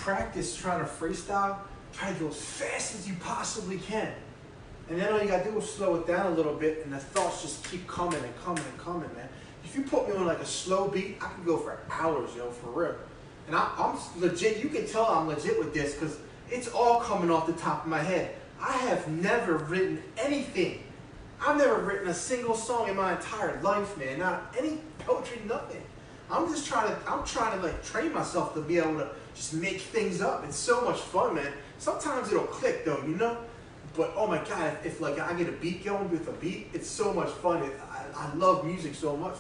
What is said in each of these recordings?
practice trying to freestyle, try to go as fast as you possibly can. And then all you gotta do is slow it down a little bit, and the thoughts just keep coming and coming and coming, man. If you put me on like a slow beat, I can go for hours, yo, for real. And I'm legit, you can tell I'm legit with this because it's all coming off the top of my head. I have never written anything. I've never written a single song in my entire life, man. Not any poetry, nothing. I'm trying to like train myself to be able to just make things up. It's so much fun, man. Sometimes it'll click though, you know? But oh my God, if like I get a beat going with a beat, it's so much fun. I love music so much,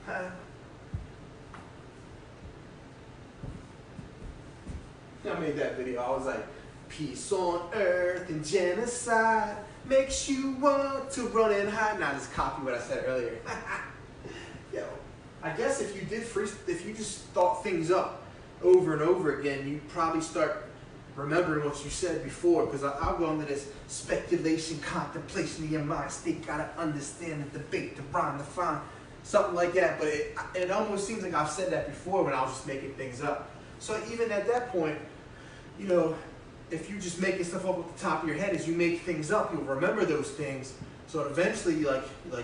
man. I made that video. I was like, peace on earth and genocide makes you want to run and hide. Nah, just copy what I said earlier. Yo, I guess if you just thought things up over and over again, you'd probably start remembering what you said before, because I'll go into this speculation, contemplation in your mind state, gotta understand the debate, the rhyme, the fine, something like that. But it almost seems like I've said that before when I was just making things up. So even at that point, you know, if you just making stuff up at the top of your head, as you make things up, you'll remember those things. So eventually, like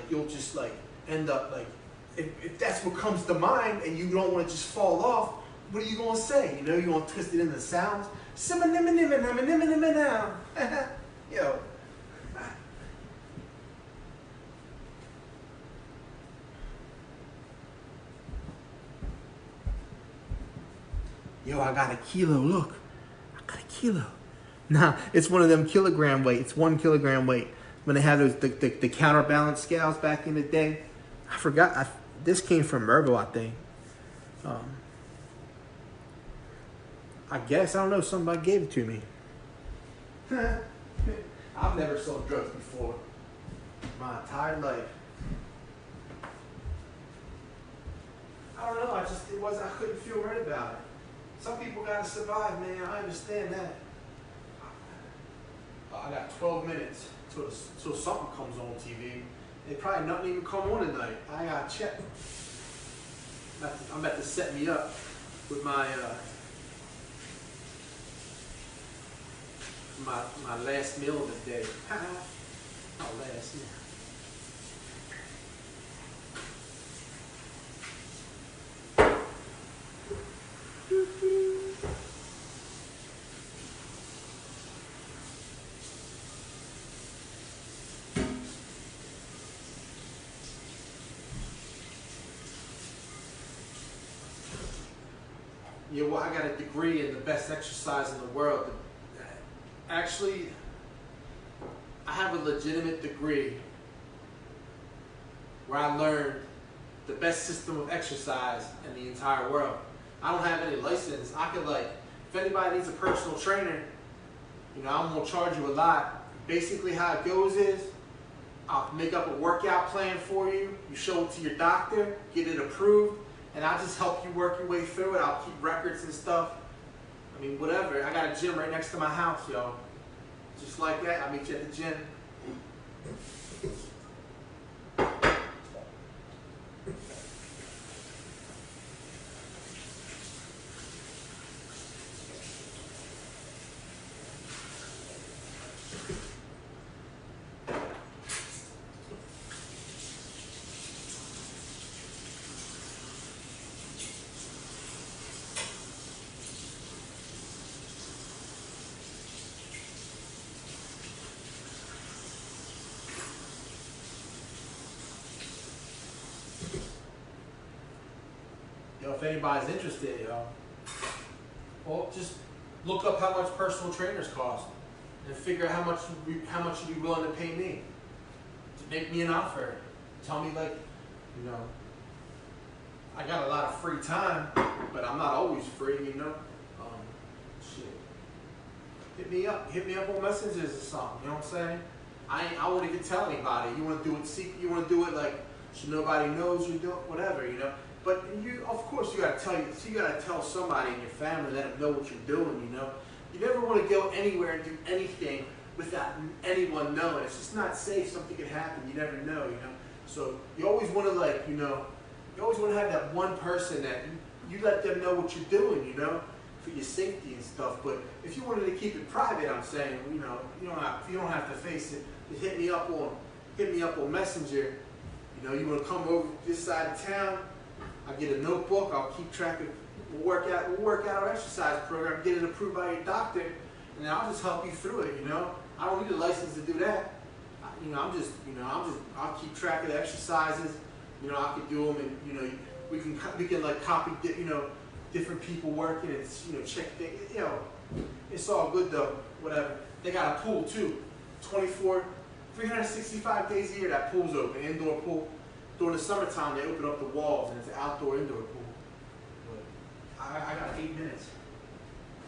you'll just like end up like, if that's what comes to mind and you don't want to just fall off, what are you gonna say? You know, you gonna twist it into sounds. Yo. Yo, I got a kilo, look. I got a kilo. Nah, it's one of them kilogram weight. It's 1 kilogram weight. When they had those the counterbalance scales back in the day. I forgot, this came from Mervo, I think. I guess, I don't know, somebody gave it to me. I've never sold drugs before. My entire life. I don't know, I couldn't feel right about it. Some people gotta survive, man. I understand that. I got 12 minutes till something comes on TV. It probably nothing even come on tonight. I gotta check. I'm about to set me up with my my last meal of the day. My last meal. Yeah, well, I got a degree in the best exercise in the world. Actually, I have a legitimate degree where I learned the best system of exercise in the entire world. I don't have any license. I could like, if anybody needs a personal trainer, you know, I'm gonna charge you a lot. Basically how it goes is, I'll make up a workout plan for you, you show it to your doctor, get it approved, and I'll just help you work your way through it. I'll keep records and stuff. I mean, whatever. I got a gym right next to my house, yo. Just like that, I'll meet you at the gym. Yo, if anybody's interested, yo, well, just look up how much personal trainers cost and figure out how much you'd be willing to pay me to make me an offer. Tell me, like, you know, I got a lot of free time, but I'm not always free, you know. Shit, hit me up on messages or something. You know what I'm saying? I won't even tell anybody. You want to do it secret? You want to do it like so nobody knows you're doing whatever, you know. But you, of course, you gotta tell somebody in your family, let them know what you're doing, you know. You never want to go anywhere and do anything without anyone knowing. It's just not safe. Something could happen. You never know, you know. So you always want to, like, you know, you always want to have that one person that you let them know what you're doing, you know. for your safety and stuff. But if you wanted to keep it private, I'm saying, you know, you don't have to face it. Just hit me up on Messenger. You know, you want to come over this side of town, I'll get a notebook, I'll keep track of, we'll work out our exercise program, get it approved by your doctor, and I'll just help you through it, you know. I don't need a license to do that. You know, I'll keep track of the exercises, you know, I can do them, and, you know, we can like copy, you know, different people working and, you know, check things, you know, it's all good though, whatever. They got a pool too, 365 days a year that pool's open, indoor pool. During the summertime, they open up the walls and it's an outdoor indoor pool. But I got 8 minutes.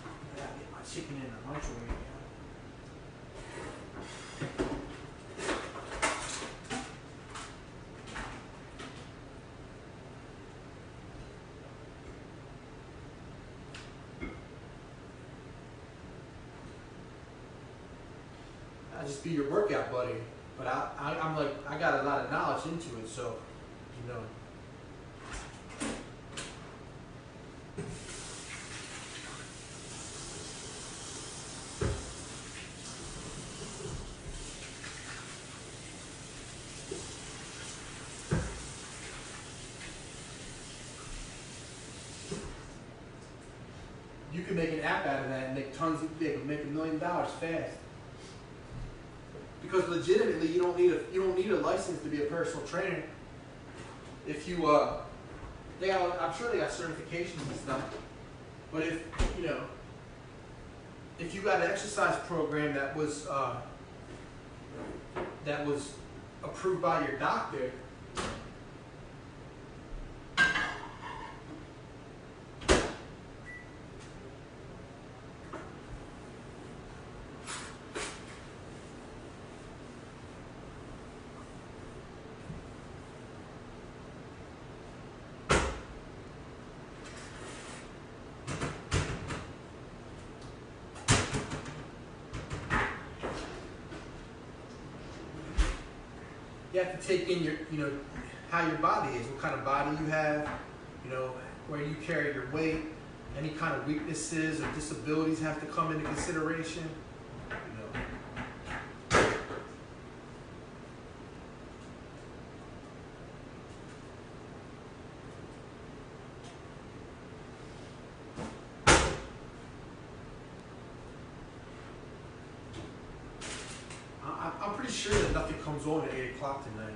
I gotta get my chicken in the microwave. I just be your workout buddy, but I'm like, I got a lot of knowledge into it, so, you know. You can make an app out of that and make $1 million fast. Because legitimately, you don't need a license to be a personal trainer. If you I'm sure they got certifications and stuff. But if you got an exercise program that was approved by your doctor, you have to take in your, how your body is, what kind of body you have, where you carry your weight, any kind of weaknesses or disabilities have to come into consideration. I'm pretty sure that nothing comes on at 8 o'clock tonight.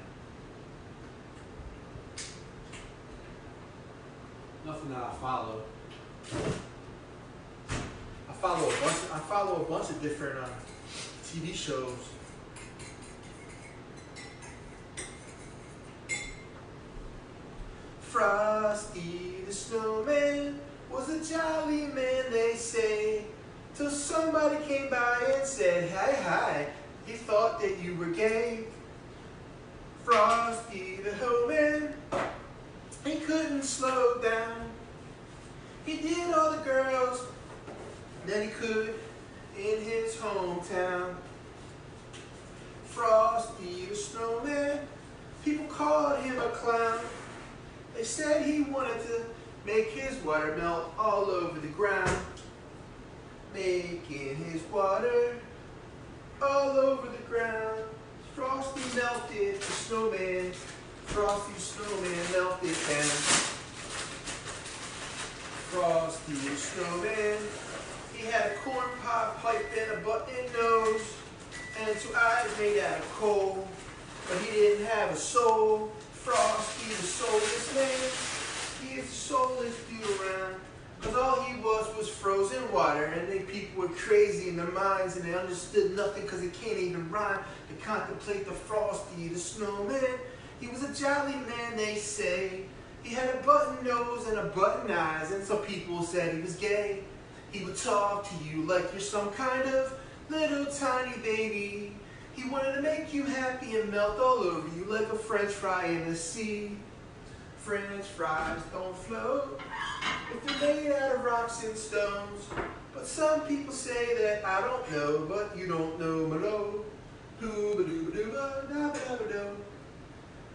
Nothing that I follow. I follow a bunch of different TV shows. Frosty the Snowman was a jolly man, they say, till somebody came by and said, hi, hi. He thought that you were gay. Frosty the Snowman, he couldn't slow down. He did all the girls that he could in his hometown. Frosty the Snowman, people called him a clown. They said he wanted to make his water melt all over the ground. Making his water all over the ground. Frosty melted the snowman. Frosty the Snowman melted down. Frosty the Snowman, he had a corn pipe and a button nose, and 2 eyes made out of coal, but he didn't have a soul. Frosty the soulless man, he is the soulless dude around. Because all he was frozen water, and they people were crazy in their minds, and they understood nothing because it can't even rhyme to contemplate the Frosty the Snowman. He was a jolly man, they say. He had a button nose and a button eyes, and some people said he was gay. He would talk to you like you're some kind of little tiny baby. He wanted to make you happy and melt all over you like a French fry in the sea. French fries don't float if they're made out of rocks and stones. But some people say that I don't know, but you don't know Malo. Hoo-ba-doo-ba-doo-ba-da-ba-da-ba-do.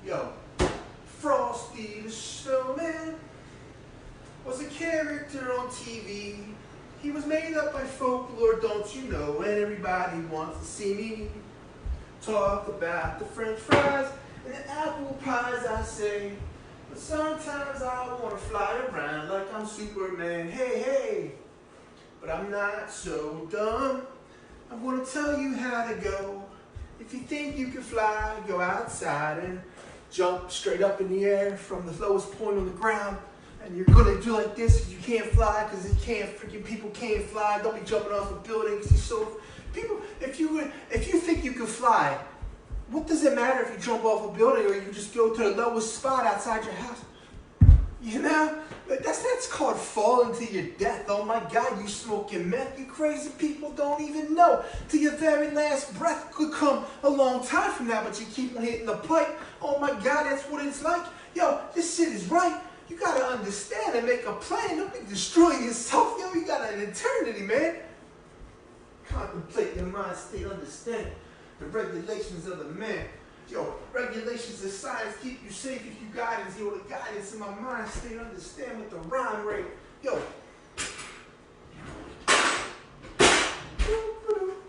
Yo, Frosty the Snowman was a character on TV. He was made up by folklore, don't you know? And everybody wants to see me talk about the French fries and the apple pies, I say. But sometimes I want to fly around like I'm Superman. Hey, hey. But I'm not so dumb. I'm going to tell you how to go. If you think you can fly, go outside and jump straight up in the air from the lowest point on the ground. And you're going to do like this if you can't fly, because people can't fly. Don't be jumping off a building because you're so... People, if you think you can fly, what does it matter if you jump off a building or you just go to the lowest spot outside your house? You know? That's called falling to your death. Oh my God, you smoking meth. You crazy people don't even know. Till your very last breath could come a long time from now, but you keep on hitting the pipe. Oh my God, that's what it's like. Yo, this shit is right. You gotta understand and make a plan. Don't be destroying yourself. Yo, you got an eternity, man. Contemplate your mind state, understand the regulations of the man. Yo, regulations of science keep you safe if you guidance. Yo, the guidance in my mind state, understand with the rhyme rate. Yo.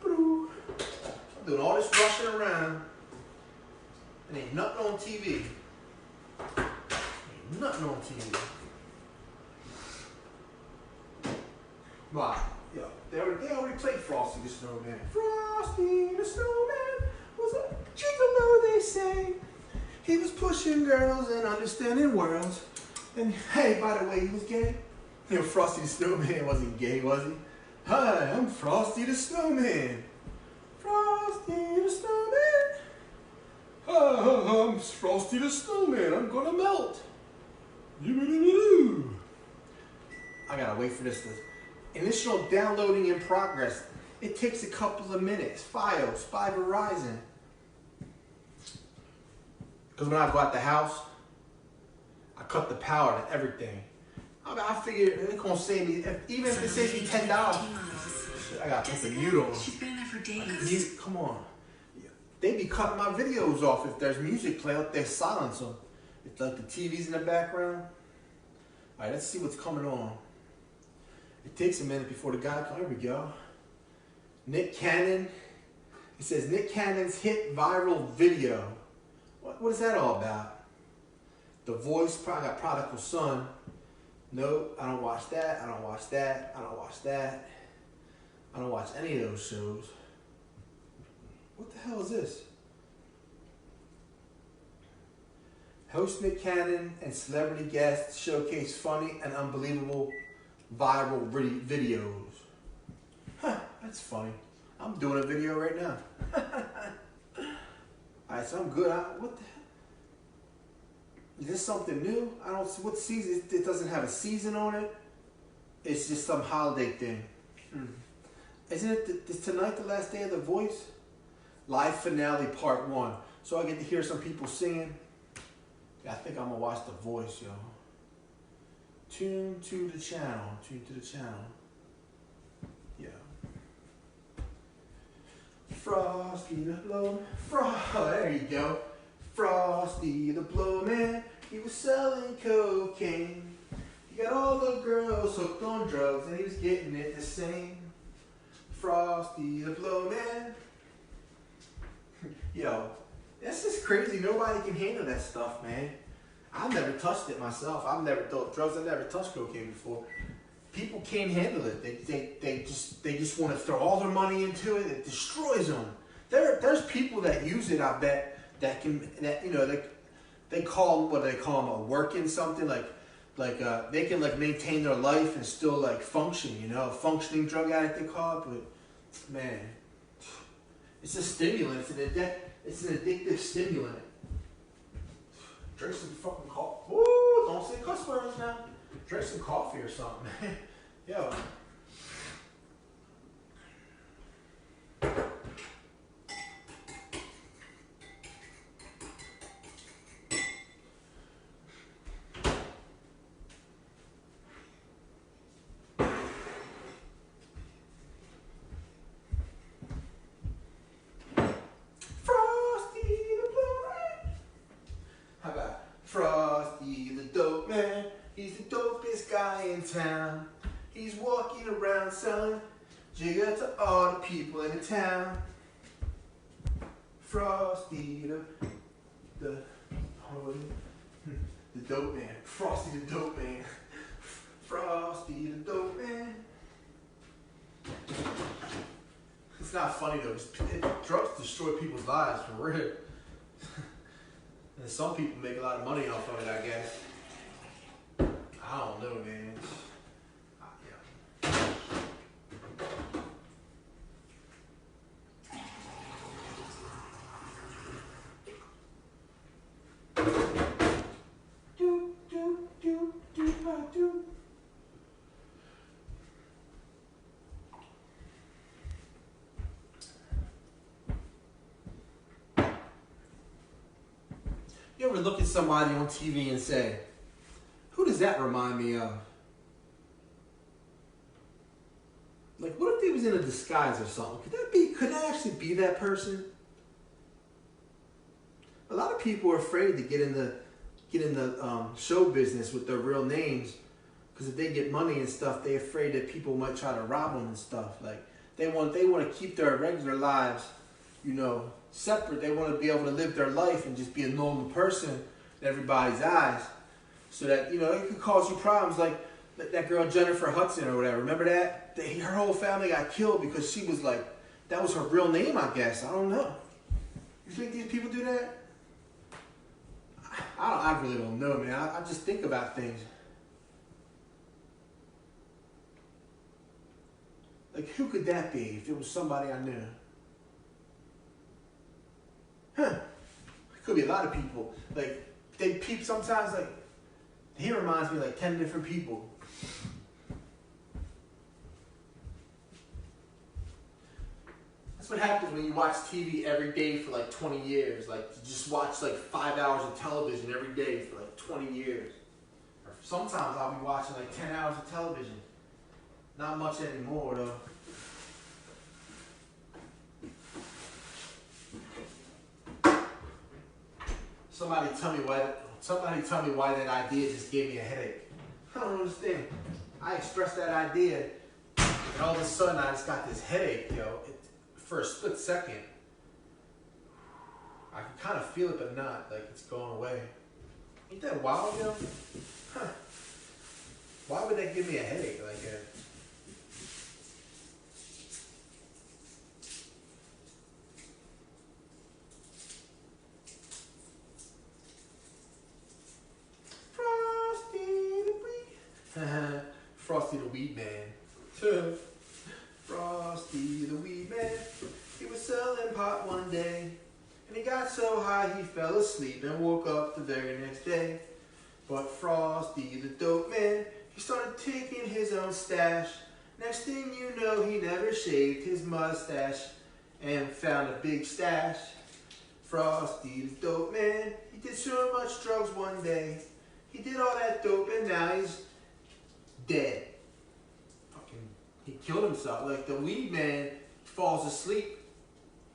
I'm doing all this rushing around. And ain't nothing on TV. Ain't nothing on TV. Why? Yo, they already played Frosty the Snowman. Frosty the Snowman was a gigolo, they say. He was pushing girls and understanding worlds. And hey, by the way, he was gay. You know, Frosty the Snowman wasn't gay, was he? Hi, I'm Frosty the Snowman. Frosty the Snowman. Hi, I'm Frosty the Snowman. I'm gonna melt. I gotta wait for this to... Initial downloading in progress. It takes a couple of minutes. Files by Verizon. Because when I go out the house, I cut the power to everything. I figure it's gonna save me, even if it saves me $10. I gotta put the mute on. She's been there for days. Come on. They be cutting my videos off if there's music play. They silence them. It's like the TV's in the background. All right, let's see what's coming on. It takes a minute before the guy comes. Here we go. Nick Cannon. It says Nick Cannon's hit viral video. What is that all about? The Voice, probably got Prodigal Son. Nope, I don't watch that. I don't watch that. I don't watch that. I don't watch any of those shows. What the hell is this? Host Nick Cannon and celebrity guests showcase funny and unbelievable viral videos. Huh, that's funny. I'm doing a video right now. Alright, so I'm good. What the hell? Is this something new? I don't see what season. It doesn't have a season on it. It's just some holiday thing. Isn't it is tonight the last day of The Voice? Live finale part 1. So I get to hear some people singing. Yeah, I think I'm gonna watch The Voice, yo. Tune to the channel. Tune to the channel. Yeah. Frosty the Blowman. There you go. Frosty the Blowman. He was selling cocaine. He got all the girls hooked on drugs and he was getting it the same. Frosty the Blowman. Yo, that's just crazy. Nobody can handle that stuff, man. I've never touched it myself. I've never done drugs. I've never touched cocaine before. People can't handle it. They just want to throw all their money into it. It destroys them. There's people that use it. I bet that you know they call what do they call them, a working something like they can like maintain their life and still like function. You know, a functioning drug addict they call it. But man, it's a stimulant. It's an addictive stimulant. Drink some fucking coffee. Ooh, don't say cuss words now. Drink some coffee or something. Yo. Frosty the Dope Man, he's the dopest guy in town. He's walking one. Jigga to all the people in the town. Frosty the dope man. Frosty the dope man. Frosty the dope man. It's not funny though. Drugs destroy people's lives for real. And some people make a lot of money off of it, I guess. I don't know, man. You ever look at somebody on TV and say, who does that remind me of? Like, what if they was in a disguise or something? Could that actually be that person? A lot of people are afraid to get in the show business with their real names, because if they get money and stuff, they're afraid that people might try to rob them and stuff. Like, they want to keep their regular lives, separate. They want to be able to live their life and just be a normal person in everybody's eyes, so that it could cause you problems. Like that girl Jennifer Hudson or whatever. Remember that? Her whole family got killed because she was like, that was her real name, I guess. I don't know. You think these people do that? I really don't know, man. I just think about things. Like, who could that be if it was somebody I knew? It could be a lot of people. Like, sometimes, like, he reminds me of like 10 different people. That's what happens when you watch TV every day for like 20 years. Like, you just watch like 5 hours of television every day for like 20 years. Or sometimes I'll be watching like 10 hours of television. Not much anymore though. Somebody tell me why that idea just gave me a headache. I don't understand. I expressed that idea, and all of a sudden I just got this headache, for a split second. I can kind of feel it, but not. Like, it's going away. Ain't that wild, Huh. Why would that give me a headache like that? Frosty the Weed Man. Frosty the Weed Man. He was selling pot one day, and he got so high he fell asleep and woke up the very next day. But Frosty the Dope Man, he started taking his own stash. Next thing you know, he never shaved his mustache and found a big stash. Frosty the Dope Man, he did so much drugs one day. He did all that dope and now he's dead. He killed himself. Like, the weed man falls asleep,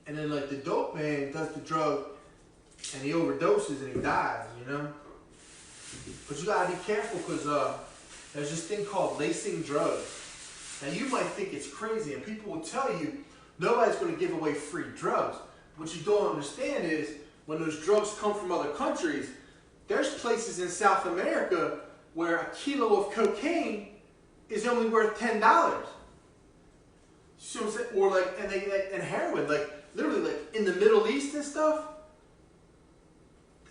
and then like the dope man does the drug and he overdoses and he dies, But you gotta be careful, because there's this thing called lacing drugs. Now, you might think it's crazy, and people will tell you nobody's gonna give away free drugs. What you don't understand is, when those drugs come from other countries, there's places in South America where a kilo of cocaine is only worth $10. So, or like, and heroin, like literally, like in the Middle East and stuff,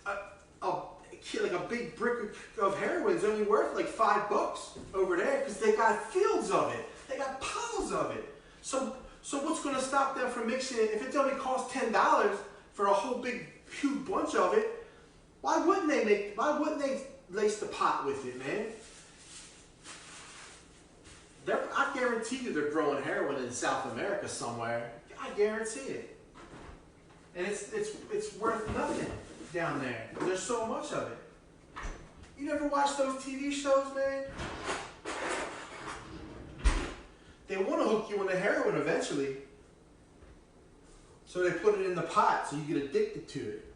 like a big brick of heroin is only worth like $5 over there, because they got fields of it, they got piles of it. So what's going to stop them from mixing it? If it only costs $10 for a whole big huge bunch of it, why wouldn't they lace the pot with it, man? I guarantee you they're growing heroin in South America somewhere. I guarantee it. And it's worth nothing down there. There's so much of it. You never watch those TV shows, man? They want to hook you into heroin eventually. So they put it in the pot so you get addicted to it.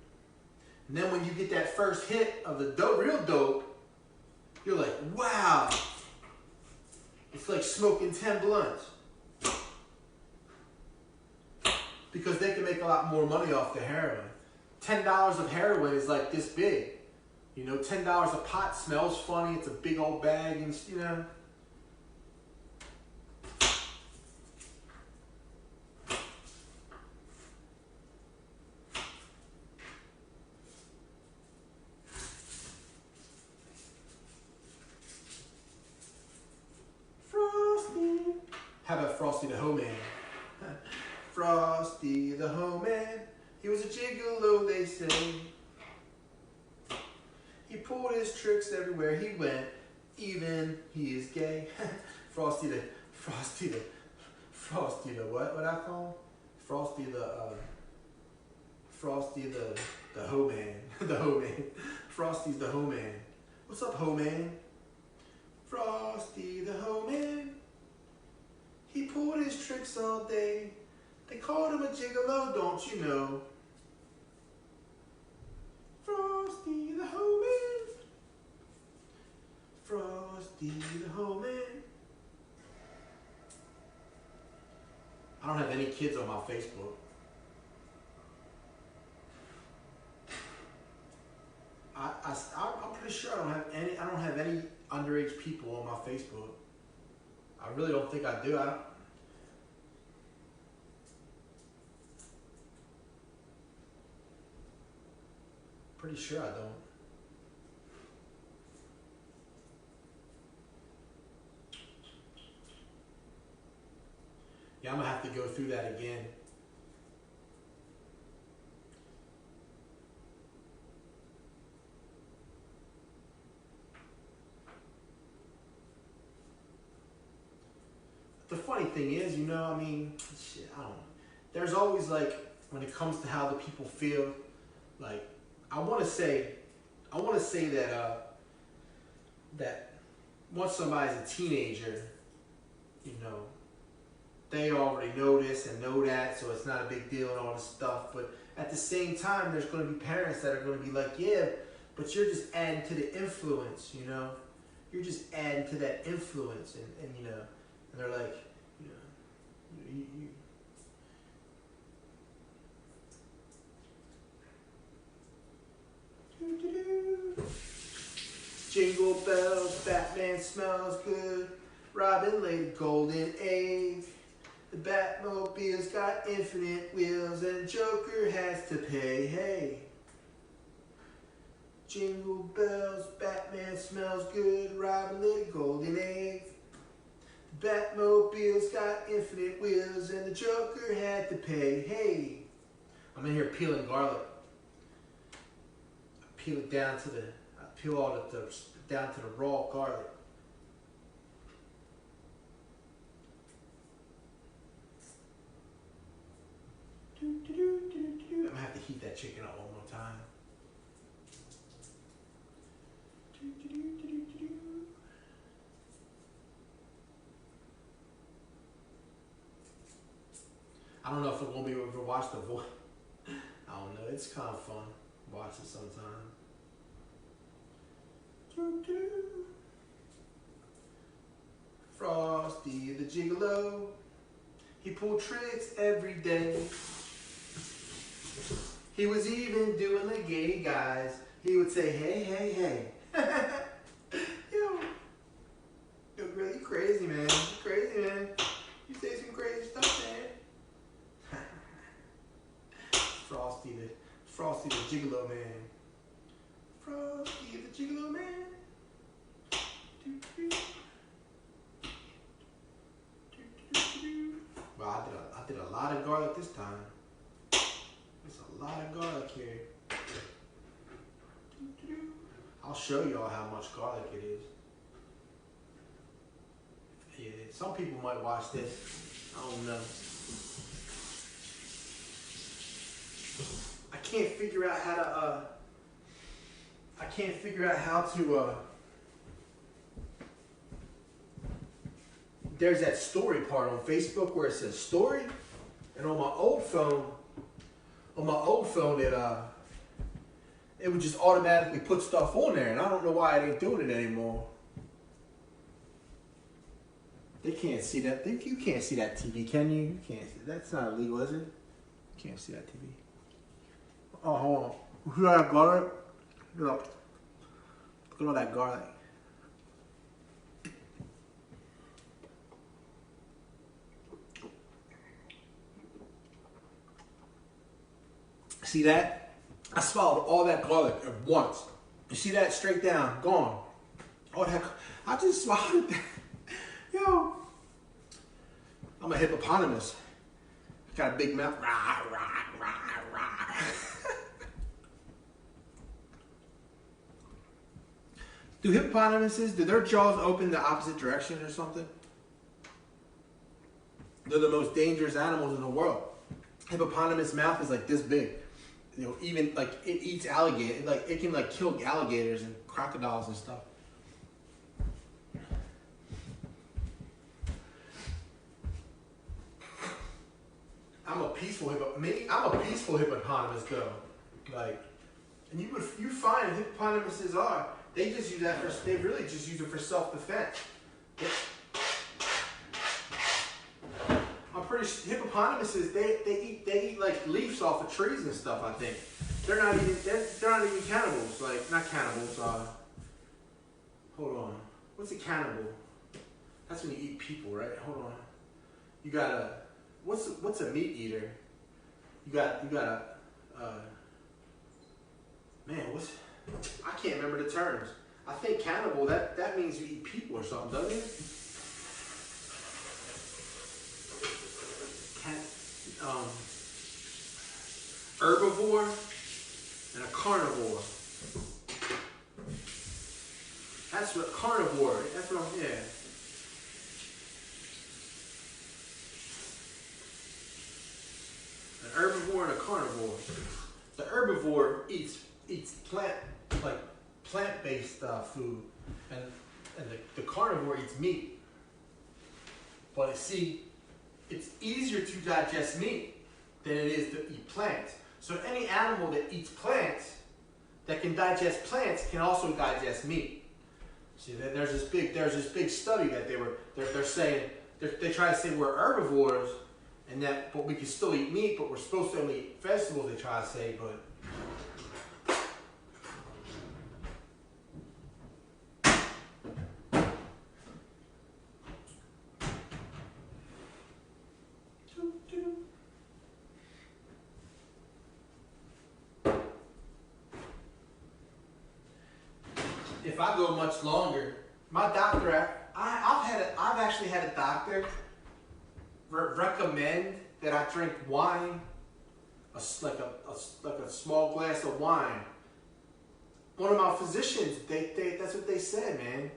And then when you get that first hit of the real dope, you're like, wow. It's like smoking 10 blunts. because they can make a lot more money off the heroin. $10 of heroin is like this big. You know, $10 a pot smells funny. It's a big old bag, and you know. Frosty. How about Frosty the Ho-Man? Frosty the Ho-Man. He was a gigolo, they say. He pulled his tricks everywhere he went, even he is gay. Frosty the what I call him? Frosty the Ho-Man. The Ho-Man. Frosty's the Ho-Man. What's up, Ho-Man? Frosty the Ho-Man. He pulled his tricks all day. They called him a gigolo, don't you know? Frosty the Ho-Man. Frosty the Ho-Man. I don't have any kids on my Facebook. I'm pretty sure I don't have any underage people on my Facebook. I really don't think I do. Pretty sure I don't. Yeah, I'm gonna have to go through that again. The funny thing is, you know, I mean, shit, I don't know. There's always like, when it comes to how the people feel, like, I want to say that once somebody's a teenager, you know, they already know this and know that, so it's not a big deal and all this stuff. But at the same time, there's going to be parents that are going to be like, yeah, but you're just adding to the influence, you know? You're just adding to that influence, and you know, and they're like, you know, you Jingle bells, Batman smells good, Robin laid a golden egg. The Batmobile's got infinite wheels, and Joker has to pay, hey. Jingle bells, Batman smells good, Robin laid a golden egg. The Batmobile's got infinite wheels, and the Joker had to pay, hey. I'm in here peeling garlic. I peel it down to peel all down to the raw garlic. I'm gonna have to heat that chicken up one more time. I don't know if I'm gonna be able to watch the voice. I don't know. It's kind of fun. Watch it sometime. Frosty the Gigolo. He pulled tricks every day. He was even doing the gay guys. He would say, hey, hey, hey. You're really crazy, man. You're crazy, man. You say some crazy stuff, man. Frosty the Gigolo man. Frosty the Gigolo man. Well, I did a lot of garlic this time. There's a lot of garlic here. I'll show y'all how much garlic it is. Yeah, some people might watch this. I don't know. I can't figure out how to there's that story part on Facebook where it says story, and on my old phone it would just automatically put stuff on there, and I don't know why it ain't doing it anymore. They can't see that. You can't see that TV, can you? You can't see. That's not illegal, is it? Can't see that TV. Oh, hold on. You see that garlic? Look at all that garlic. See that? I swallowed all that garlic at once. You see that? Straight down, gone. All that. I just swallowed that. Yo, I'm a hippopotamus. Got a big mouth. Rah, rah, rah, rah. Do hippopotamuses, do their jaws open the opposite direction or something? They're the most dangerous animals in the world. Hippopotamus mouth is like this big. You know, even like it eats alligator. Like it can like kill alligators and crocodiles and stuff. I'm a peaceful hippopotamus though. Like, and you find hippopotamuses are. They just use that for. They really just use it for self-defense. I'm pretty sure hippopotamuses. They eat like leaves off of trees and stuff. I think they're not even cannibals. Like not cannibals. Hold on. What's a cannibal? That's when you eat people, right? Hold on. You gotta. What's a meat eater? You got man, I can't remember the terms. I think cannibal, that means you eat people or something, doesn't it? Herbivore and a carnivore. That's what carnivore, that's what I'm, yeah. An herbivore and a carnivore. The herbivore eats plant-based food, and the carnivore eats meat. But see, it's easier to digest meat than it is to eat plants. So any animal that eats plants, that can digest plants, can also digest meat. See, there's this big study that they're saying they try to say we're herbivores. And but we can still eat meat, but we're supposed to only eat vegetables, they try to say, but. If I go much longer, my doctor, I've actually had a doctor recommend that I drink wine, like a small glass of wine. One of my physicians, that's what they said, man.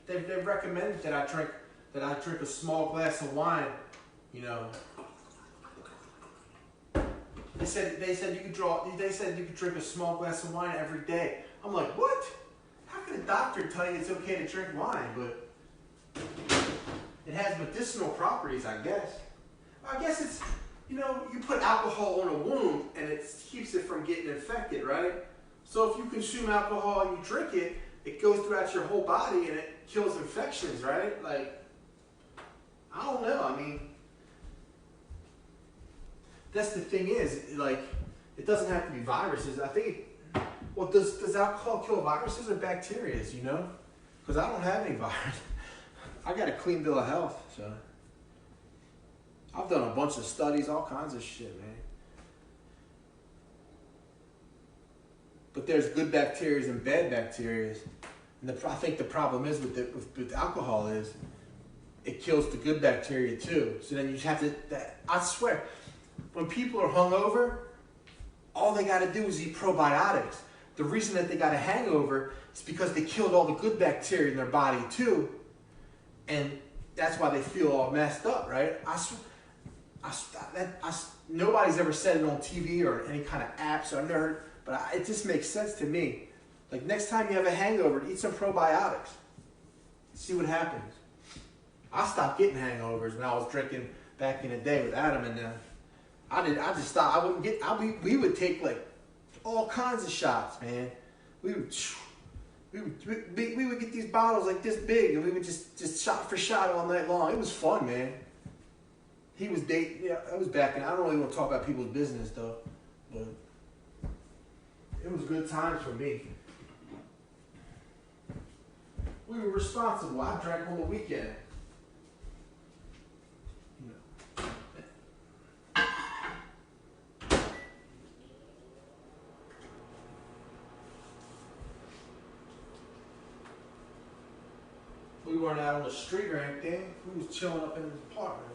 They recommended that I drink a small glass of wine, you know. They said you could drink a small glass of wine every day. I'm like, what? How can a doctor tell you it's okay to drink wine? But it has medicinal properties, I guess. I guess it's, you know, you put alcohol on a wound and it keeps it from getting infected, right? So if you consume alcohol and you drink it, it goes throughout your whole body and it kills infections, right? Like, I don't know. I mean, that's the thing is, like, it doesn't have to be viruses. I think, well, does alcohol kill viruses or bacteria, you know? Because I don't have any virus. I got a clean bill of health, so. I've done a bunch of studies, all kinds of shit, man. But there's good bacteria and bad bacteria. And I think the problem is with alcohol is it kills the good bacteria too. So then you have to, I swear, when people are hungover, all they got to do is eat probiotics. The reason that they got a hangover is because they killed all the good bacteria in their body too. And that's why they feel all messed up, right? Nobody's ever said it on TV or any kind of app, so I've never heard, but it just makes sense to me. Like next time you have a hangover, eat some probiotics. See what happens. I stopped getting hangovers when I was drinking back in the day with Adam and them. I just stopped. We would take like all kinds of shots, man. We would get these bottles like this big and we would just shot for shot all night long. It was fun, man. He was dating. Yeah, I was back in. I don't really want to talk about people's business though, but it was good times for me. We were responsible. I drank on the weekend. You know. We weren't out on the street or anything. We was chilling up in his apartment.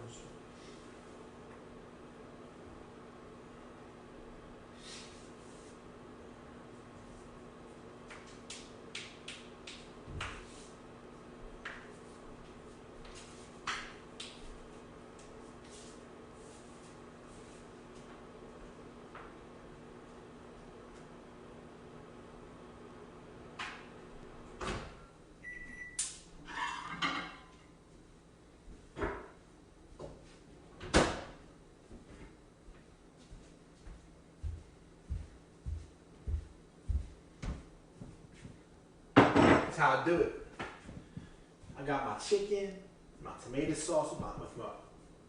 That's how I do it. I got my chicken, my tomato sauce with my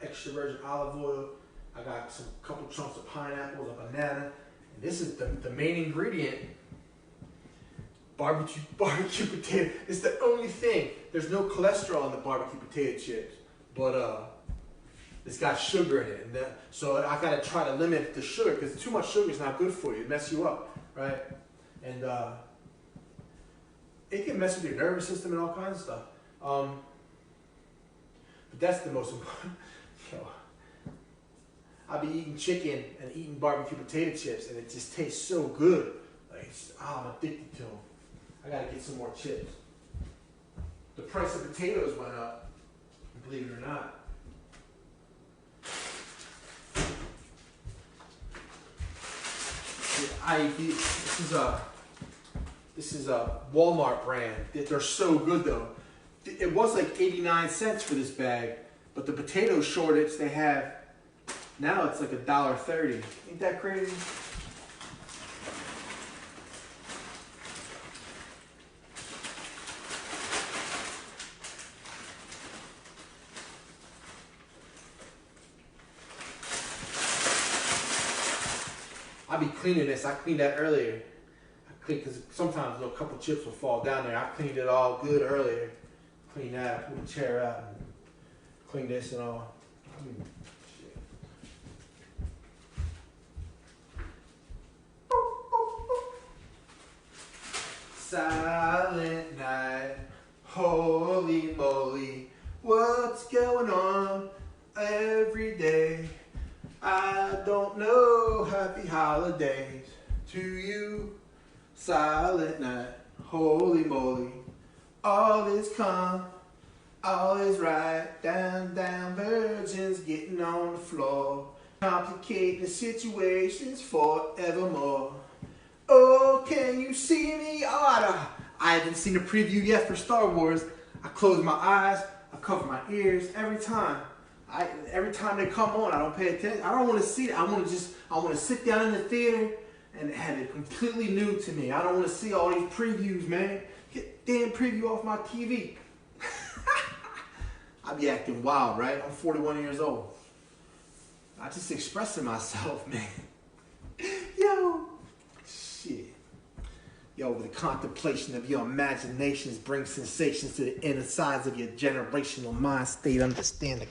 extra virgin olive oil. I got some couple chunks of pineapples, a banana, and this is the main ingredient. Barbecue potato. It's the only thing. There's no cholesterol in the barbecue potato chips, but it's got sugar in it, and so I gotta try to limit the sugar because too much sugar is not good for you. It messes you up, right? And it can mess with your nervous system and all kinds of stuff. But that's the most important. I'll be eating chicken and eating barbecue potato chips, and it just tastes so good. Like, I'm addicted to them. I gotta get some more chips. The price of potatoes went up, believe it or not. This is a Walmart brand. They're so good though. It was like 89 cents for this bag, but the potato shortage they have now, it's like $1.30. Ain't that crazy? I'll be cleaning this. I cleaned that earlier. Because sometimes a couple chips will fall down there. I cleaned it all good earlier. Clean that, pull the chair out, and clean this and all. Shit. Silent night, holy moly, what's going on every day? I don't know, happy holidays to you. Silent night, holy moly, all is calm, all is right. Down, down, virgins getting on the floor, complicating situations forevermore. Oh, can you see me? Oh, I haven't seen a preview yet for Star Wars. I close my eyes, I cover my ears every time. Every time they come on, I don't pay attention. I don't want to see it. I want to sit down in the theater and have it completely new to me. I don't want to see all these previews, man. Get the damn preview off my TV. I be acting wild, right? I'm 41 years old. I just expressing myself, man. Yo, shit. Yo, the contemplation of your imaginations brings sensations to the inner sides of your generational mind state. Understand the